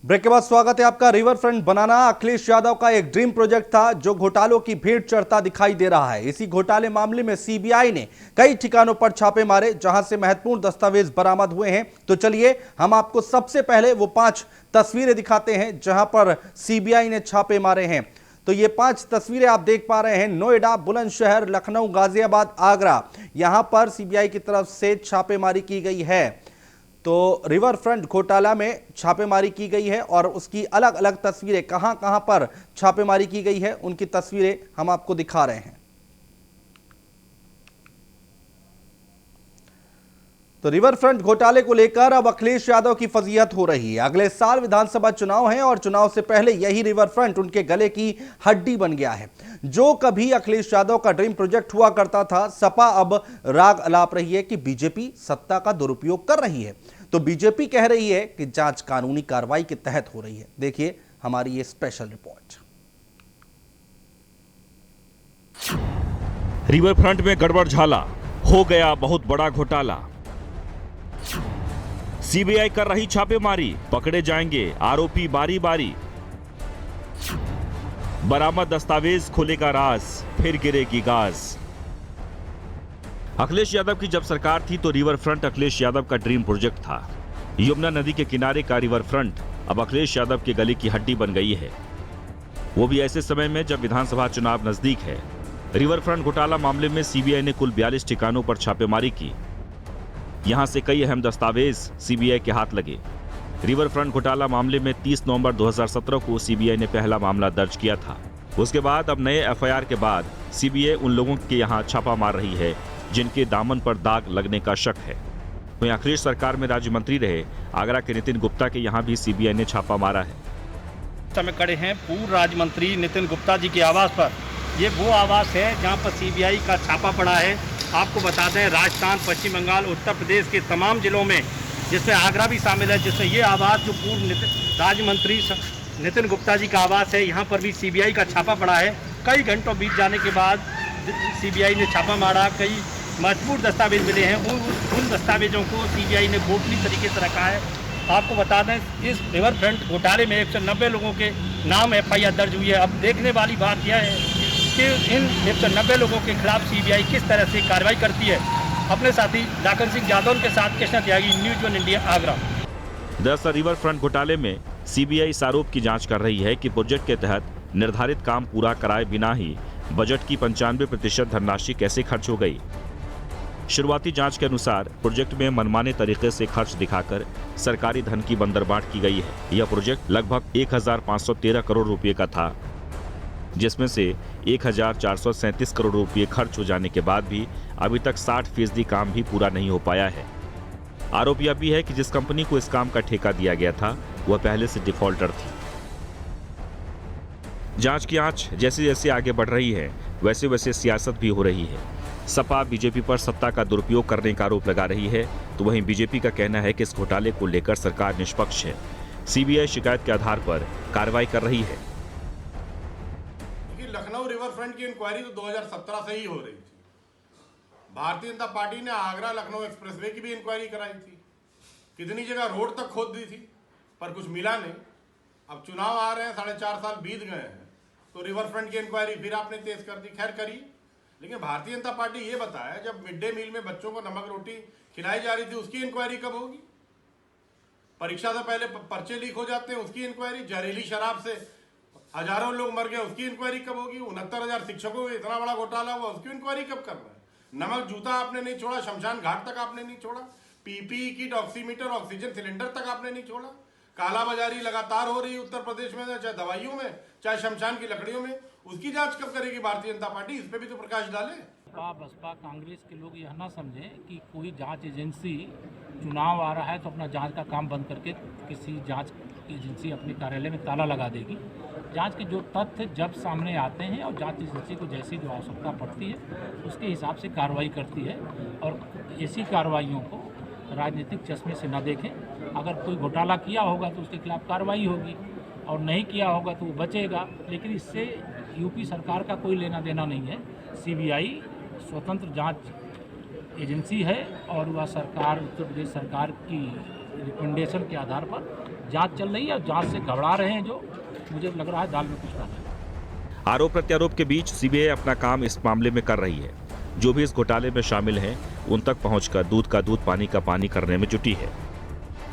Break के बाद स्वागत है आपका। रिवर फ्रंट बनाना अखिलेश यादव का एक ड्रीम प्रोजेक्ट था जो घोटालों की भीड़ चढ़ता दिखाई दे रहा है। इसी घोटाले मामले में सीबीआई ने कई ठिकानों पर छापे मारे जहां से महत्वपूर्ण दस्तावेज बरामद हुए हैं। तो चलिए हम आपको सबसे पहले वो 5 तस्वीरें दिखाते हैं जहां पर सीबीआई ने छापे मारे हैं। तो ये 5 तस्वीरें आप देख पा रहे हैं। नोएडा, बुलंदशहर, लखनऊ, गाजियाबाद, आगरा, यहां पर सीबीआई की तरफ से छापेमारी की गई है। तो रिवर फ्रंट घोटाला में छापेमारी की गई है और उसकी अलग अलग तस्वीरें कहां कहां पर छापेमारी की गई है उनकी तस्वीरें हम आपको दिखा रहे हैं। तो रिवर फ्रंट घोटाले को लेकर अब अखिलेश यादव की फजीहत हो रही है। अगले साल विधानसभा चुनाव हैं और चुनाव से पहले यही रिवर फ्रंट उनके गले की हड्डी बन गया है। जो कभी अखिलेश यादव का ड्रीम प्रोजेक्ट हुआ करता था, सपा अब राग अलाप रही है कि बीजेपी सत्ता का दुरुपयोग कर रही है। तो बीजेपी कह रही है कि जांच कानूनी कार्रवाई के तहत हो रही है। देखिए हमारी ये स्पेशल रिपोर्ट। रिवर फ्रंट में गड़बड़ झाला, हो गया बहुत बड़ा घोटाला। सीबीआई कर रही छापेमारी, पकड़े जाएंगे आरोपी बारी बारी। बरामद दस्तावेज खुलेगा राज, फिर गिरेगी गाज। अखिलेश यादव की जब सरकार थी तो रिवर फ्रंट अखिलेश यादव का ड्रीम प्रोजेक्ट था। यमुना नदी के किनारे का रिवर फ्रंट अब अखिलेश यादव के गले की हड्डी बन गई है, वो भी ऐसे समय में जब विधानसभा चुनाव नजदीक है। रिवर फ्रंट घोटाला मामले में सीबीआई ने कुल 42 ठिकानों पर छापेमारी की। यहां से कई अहम दस्तावेज सीबीआई के हाथ लगे। रिवर फ्रंट घोटाला मामले में 30 नवंबर 2017 को सीबीआई ने पहला मामला दर्ज किया था। उसके बाद अब नए एफआईआर के बाद सीबीआई उन लोगों के यहां छापा मार रही है जिनके दामन पर दाग लगने का शक है। वहीं अखिलेश सरकार में राज्य मंत्री रहे आगरा के नितिन गुप्ता के यहां भी सीबीआई ने छापा मारा है। समय खड़े हैं पूर्व राज्य मंत्री नितिन गुप्ता जी के आवास पर। ये वो आवास है जहां पर सीबीआई का छापा पड़ा है। आपको बता दें, राजस्थान, पश्चिम बंगाल, उत्तर प्रदेश के तमाम जिलों में, जिसमें आगरा भी शामिल है, जिसमें ये आवास जो पूर्व राज्य मंत्री नितिन गुप्ता जी का आवास है, यहाँ पर भी सीबीआई का छापा पड़ा है। कई घंटों बीत जाने के बाद सीबीआई ने छापा मारा, कई महत्वपूर्ण दस्तावेज मिले हैं। उन दस्तावेजों को सीबीआई ने गोपनीय तरीके से रखा है। आपको बता दें, इस रिवर फ्रंट घोटाले में 190 लोगों के नाम एफआईआर दर्ज हुई है। अब देखने वाली बात यह है कि इन 190 लोगों के खिलाफ सीबीआई किस तरह से कार्रवाई करती है। अपने साथी लाखन सिंह यादव के साथ कृष्णा त्यागी, न्यूज़ 1 इंडिया, आगरा। दरअसल रिवर फ्रंट घोटाले में सीबीआई इस आरोप की जांच कर रही है कि प्रोजेक्ट के तहत निर्धारित काम पूरा कराए बिना ही बजट की 95% धनराशि कैसे खर्च हो गई। शुरुआती जांच के अनुसार प्रोजेक्ट में मनमाने तरीके से खर्च दिखाकर सरकारी धन की बंदरबांट की गई है। यह प्रोजेक्ट लगभग 1513 करोड़ रुपए का था, जिसमें से 1437 करोड़ रुपए खर्च हो जाने के बाद भी अभी तक 60% काम भी पूरा नहीं हो पाया है। आरोप यह भी है कि जिस कंपनी को इस काम का ठेका दिया गया था वह पहले से डिफॉल्टर थी। जांच की आंच जैसे जैसे आगे बढ़ रही है वैसे वैसे सियासत भी हो रही है। सपा बीजेपी पर सत्ता का दुरुपयोग करने का आरोप लगा रही है, तो वहीं बीजेपी का कहना है कि इस घोटाले को लेकर सरकार निष्पक्ष है। सीबीआई शिकायत के आधार पर कार्रवाई कर रही है। लखनऊ रिवर फ्रंट की इंक्वायरी तो 2017 से ही हो रही थी। भारतीय जनता पार्टी ने आगरा लखनऊ एक्सप्रेसवे की भी इंक्वायरी कराई थी, कितनी जगह रोड तक खोद दी थी, पर कुछ मिला नहीं। अब चुनाव आ रहे हैं, 4.5 साल बीत गए हैं, तो रिवर फ्रंट की इंक्वायरी फिर आपने तेज कर दी। खैर करी, लेकिन भारतीय जनता पार्टी ये बताया, जब मिड डे मील में बच्चों को नमक रोटी खिलाई जा रही थी उसकी इंक्वायरी कब होगी? परीक्षा से पहले पर्चे लीक हो जाते हैं, उसकी इंक्वायरी? जहरीली शराब से हजारों लोग मर गए, उसकी इंक्वायरी कब होगी? 69,000 शिक्षकों का इतना बड़ा घोटाला हुआ, उसकी इंक्वायरी कब करना है? नमक जूता आपने नहीं छोड़ा, शमशान घाट तक आपने नहीं छोड़ा, PPE kit, oximeter, oxygen cylinder तक आपने नहीं छोड़ा। कालाबाजारी लगातार हो रही है उत्तर प्रदेश में, चाहे दवाइयों में, चाहे शमशान की लकड़ियों में। उसकी जांच कब करेगी भारतीय जनता पार्टी? इस पे भी तो प्रकाश डाले। बसपा कांग्रेस के लोग यह ना समझें कि कोई जांच एजेंसी, चुनाव आ रहा है तो अपना जांच का काम बंद करके किसी जांच एजेंसी अपने कार्यालय में ताला लगा देगी। जांच के जो तथ्य जब सामने आते हैं और जांच एजेंसी को जैसी जो आवश्यकता पड़ती है उसके हिसाब से कार्रवाई करती है, और ऐसी कार्रवाइयों को राजनीतिक चश्मे से न देखें। अगर कोई घोटाला किया होगा तो उसके खिलाफ कार्रवाई होगी, और नहीं किया होगा तो वो बचेगा। लेकिन इससे यूपी सरकार का कोई लेना देना नहीं है। सीबीआई स्वतंत्र जांच एजेंसी है और वह सरकार, उत्तर प्रदेश सरकार की रिकमेंडेशन के आधार पर जांच चल रही है। और जांच से घबरा रहे हैं जो, मुझे लग रहा है दाल में कुछ डाला है। आरोप प्रत्यारोप के बीच सीबीआई अपना काम इस मामले में कर रही है। जो भी इस घोटाले में शामिल हैं, उन तक पहुंचकर दूध का दूध पानी का पानी करने में जुटी है।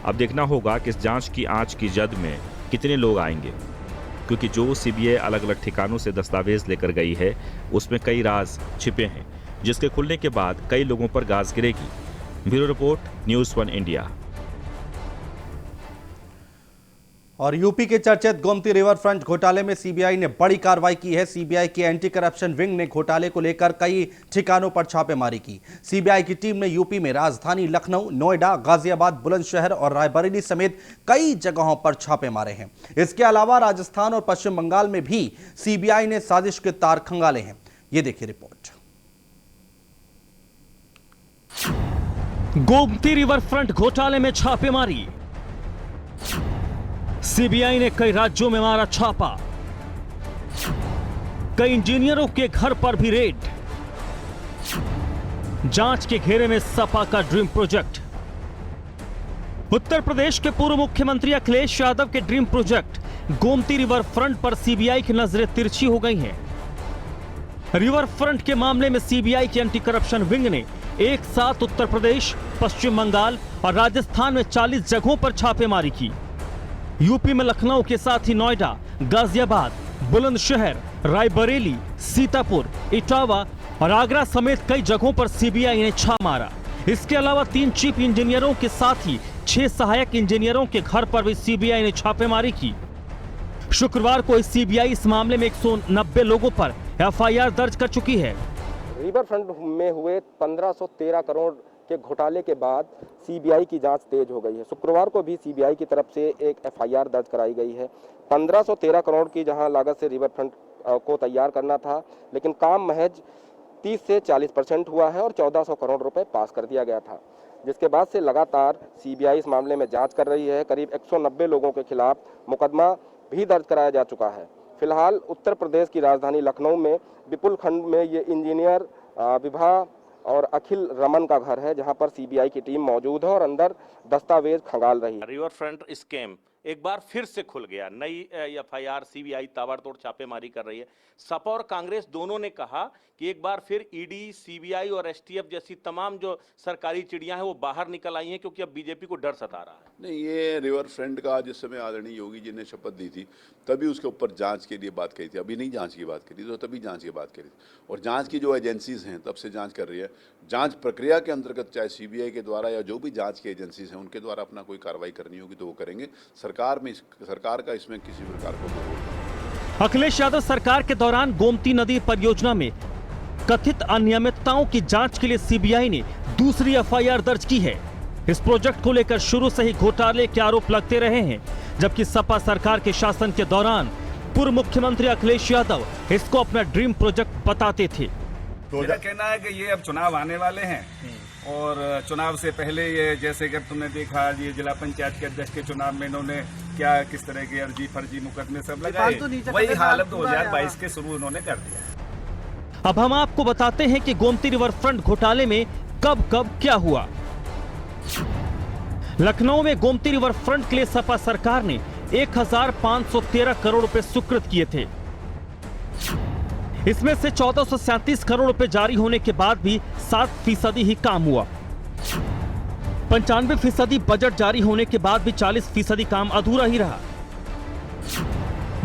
अब देखना होगा कि इस जांच की आंच की जद में कितने लोग आएंगे, क्योंकि जो सीबीआई अलग अलग ठिकानों से दस्तावेज लेकर गई है उसमें कई राज छिपे हैं, जिसके खुलने के बाद कई लोगों पर गाज गिरेगी। Bureau report, news 1 India. और यूपी के चर्चित गोमती रिवर फ्रंट घोटाले में सीबीआई ने बड़ी कार्रवाई की है। सीबीआई की एंटी करप्शन विंग ने घोटाले को लेकर कई ठिकानों पर छापेमारी की। सीबीआई की टीम ने यूपी में राजधानी लखनऊ, नोएडा, गाजियाबाद, बुलंदशहर और रायबरेली समेत कई जगहों पर छापे मारे हैं। इसके अलावा राजस्थान और पश्चिम बंगाल में भी सीबीआई ने साजिश के तार खंगाले हैं। ये देखिए रिपोर्ट। गोमती रिवर फ्रंट घोटाले में छापेमारी। सीबीआई ने कई राज्यों में मारा छापा। कई इंजीनियरों के घर पर भी रेड। जांच के घेरे में सपा का ड्रीम प्रोजेक्ट। उत्तर प्रदेश के पूर्व मुख्यमंत्री अखिलेश यादव के dream project Gomti river front पर सीबीआई की नजरें तिरछी हो गई हैं। रिवर फ्रंट के मामले में सीबीआई की एंटी करप्शन विंग ने एक साथ उत्तर प्रदेश, पश्चिम बंगाल और राजस्थान में 40 जगहों पर छापेमारी की। यूपी में लखनऊ के साथ ही नोएडा, गाजियाबाद, बुलंदशहर, रायबरेली, सीतापुर, इटावा और आगरा समेत कई जगहों पर सीबीआई ने छापा मारा। इसके अलावा 3 चीफ इंजीनियरों के साथ ही 6 सहायक इंजीनियरों के घर पर भी सीबीआई ने छापेमारी की। शुक्रवार को सीबीआई इस मामले में 190 लोगों पर एफआईआर दर्ज कर चुकी है। रिवर फ्रंट में हुए 1513 करोड़ के घोटाले के बाद सीबीआई की जांच तेज हो गई है। शुक्रवार को भी सीबीआई की तरफ से एक एफआईआर दर्ज कराई गई है। 1513 करोड़ की जहां लागत से रिवर फ्रंट को तैयार करना था, लेकिन काम महज 30 से 40% हुआ है और 1400 करोड़ रुपए पास कर दिया गया था, जिसके बाद से लगातार सीबीआई इस मामले में जांच कर रही है। करीब 190 लोगों के खिलाफ मुकदमा भी दर्ज कराया जा चुका है। फिलहाल उत्तर प्रदेश की राजधानी लखनऊ में विपुल खंड में ये इंजीनियर विभा और अखिल रमन का घर है, जहां पर सीबीआई की टीम मौजूद है और अंदर दस्तावेज खंगाल रही है। रिवर फ्रंट स्कैम एक बार फिर से खुल गया। नई एफआईआर, सीबीआई ताबड़तोड़ छापेमारी कर रही है। सपा और कांग्रेस दोनों ने कहा कि एक बार फिर ईडी, सीबीआई और एसटीएफ जैसी तमाम जो सरकारी चिड़ियां हैं वो बाहर निकल आई हैं, क्योंकि अब बीजेपी को डर सता रहा है। नहीं, ये रिवर फ्रंट का जिस समय आदरणीय योगी जी ने शपथ दी थी तभी उसके ऊपर जांच के लिए बात कही थी। अभी नहीं जांच की बात करी थी, तो तभी जांच की बात करी थी। और जांच की जो एजेंसीज हैं तब से जांच कर रही है। जांच प्रक्रिया के अंतर्गत चाहे सीबीआई के द्वारा या जो भी जांच की एजेंसीज हैं उनके द्वारा अपना कोई कार्रवाई करनी होगी तो वो करेंगे। सरकार का इसमें किसी प्रकार का रोल नहीं। अखिलेश यादव सरकार के दौरान गोमती नदी परियोजना में कथित अनियमितताओं की जांच के लिए सीबीआई ने दूसरी एफआईआर दर्ज की है। इस प्रोजेक्ट को लेकर शुरू से ही घोटाले के आरोप लगते रहे हैं, जबकि सपा सरकार के शासन के दौरान पूर्व मुख्यमंत्री अखिलेश यादव इसको अपना ड्रीम प्रोजेक्ट बताते थे। मेरा कहना है कि ये अब चुनाव आने वाले हैं और चुनाव से पहले ये, जैसे कि तुमने देखा ये जिला पंचायत के अध्यक्ष के चुनाव में इन्होंने क्या किस तरह के अर्जी फर्जी मुकदमे सब लगाए, वही हालत 2022 के शुरू उन्होंने कर दिया। अब हम आपको बताते हैं कि गोमती रिवर फ्रंट घोटाले में कब कब क्या हुआ। लखनऊ में गोमती रिवर फ्रंट के लिए सपा सरकार ने 1513 करोड़ रुपए स्वीकृत किए थे। इसमें से 1437 करोड़ रुपए जारी होने के बाद भी 7% ही काम हुआ। 95% बजट जारी होने के बाद भी 40% काम अधूरा ही रहा।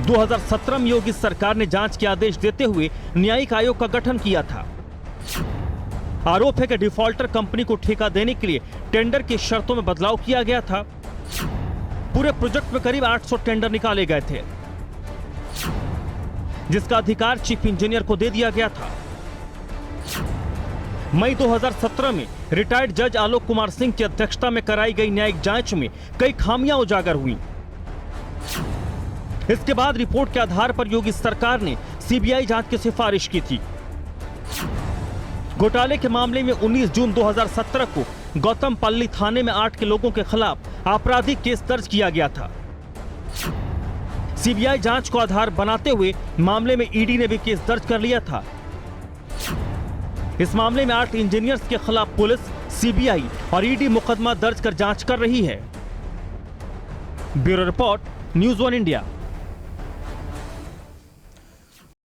2017 में योगी सरकार ने जांच के आदेश देते हुए न्यायिक आयोग का गठन किया था। आरोप है कि डिफॉल्टर कंपनी को ठेका देने के लिए टेंडर की शर्तों में बदलाव किया गया था। पूरे प्रोजेक्ट में करीब 800 टेंडर निकाले गए थे, जिसका अधिकार चीफ इंजीनियर को दे दिया गया था। मई 2017 में रिटायर्ड जज आलोक कुमार सिंह की अध्यक्षता में कराई गई न्यायिक जांच में कई खामियां उजागर हुई। इसके बाद रिपोर्ट के आधार पर योगी सरकार ने सीबीआई जांच की सिफारिश की थी। घोटाले के मामले में 19 जून 2017 को गौतमपल्ली थाने में 8 के लोगों के खिलाफ आपराधिक केस दर्ज किया गया था। सीबीआई जांच को आधार बनाते हुए मामले में ईडी ने भी केस दर्ज कर लिया था। इस मामले में 8 इंजीनियर्स के खिलाफ पुलिस, सीबीआई और ईडी मुकदमा दर्ज कर जांच कर रही है। Bureau report, news 1 India.